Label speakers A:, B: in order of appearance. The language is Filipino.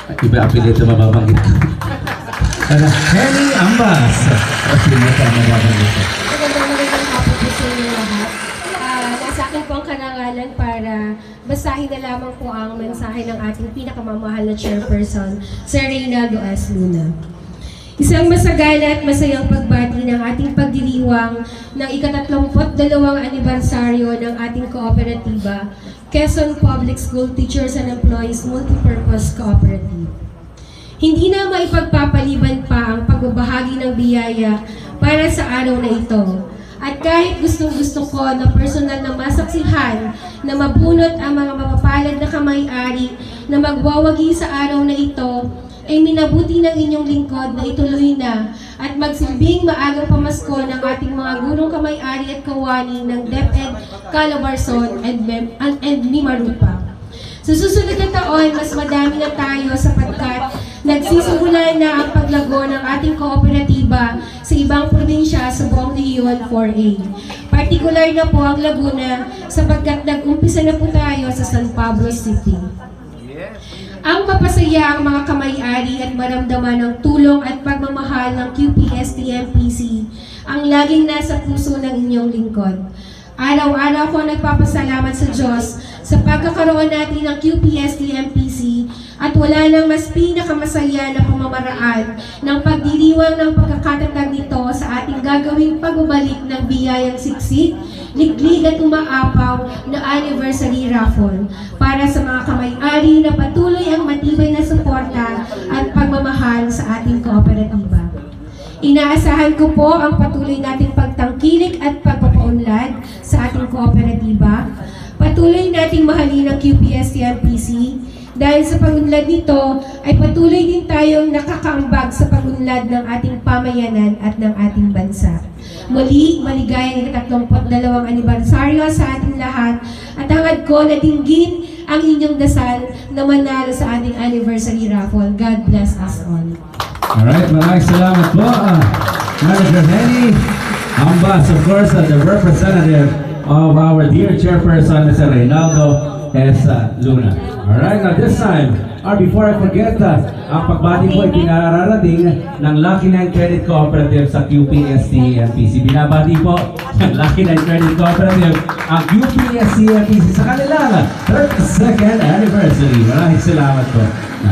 A: Iba apelido mababanggit. Henny Ambas. Kasi mo pa mababanggit.
B: Magandang hapon po sa inyo lahat. Nasa akin po ang karangalan para basahin na lamang po ang mensahe ng ating pinakamamahal na chairperson, Sir Reynaldo S. Luna. Isang masagana at masayang pagbati ng ating pagdiriwang ng ika-32 anibersaryo ng ating kooperatiba, Quezon Public School Teachers and Employees Multipurpose Cooperative. Hindi na maipagpapaliban pa ang pagbabahagi ng biyaya para sa araw na ito. At kahit gustong-gusto ko na personal na masaksihan na mabunot ang mga mapapalad na kamay-ari na magwawagi sa araw na ito, ay minabuti ng inyong lingkod na ituloy na at magsilbing maagang pamasko ng ating mga gurong kamay-ari at kawani ng DepEd, Calabarzon, and Mimarupa. Sa susunod na taon, mas madami na tayo sapagkat nagsisimula na ang paglago ng ating kooperatiba sa ibang probinsya sa buong Region 4A. Partikular na po ang Laguna sapagkat nag-umpisa na po tayo sa San Pablo City. Ang mapasaya ang mga kamay-ari at maramdaman ng tulong at pagmamahal ng QPST-MPC ang laging nasa puso ng inyong lingkod. Araw-araw ko nagpapasalamat sa Diyos sa pagkakaroon natin ng QPST-MPC at wala nang mas pinakamasaya na pamamaraan ng pagdiriwang ng pagkakatatag nito sa ating gagawing pagbabalik ng biyayang siksik, liglig at umaapaw na anniversary raffle para sa mga kamay-ari na patuloy ang matibay na suporta at pagmamahal sa ating kooperatiba. Inaasahan ko po ang patuloy nating pagtangkilik at pagpapaunlad sa ating kooperatiba. Patuloy nating mahalin ang QPST-MPC dahil sa pagunlad nito ay patuloy din tayong nakakaambag sa pagunlad ng ating pamayanan at ng ating bansa. Muli, maligayang ika-32 anibersaryo sa ating lahat at hangad ko na dinggin ang inyong dasal na manalo sa ating anniversary raffle. God bless us all.
A: Alright, maraming salamat po. Manager Henny Ambas, of course, the representative of our dear chairperson, Mr. Reynaldo S. Luna. Alright, now this time, or before I forget, ang pagbati po ay pinararating ng Lucky 9 Credit Cooperative sa QPST-MPC. Binabati po ng Lucky 9 Credit Cooperative ang QPST-MPC sa kanilang 32nd anniversary. Maraming salamat po.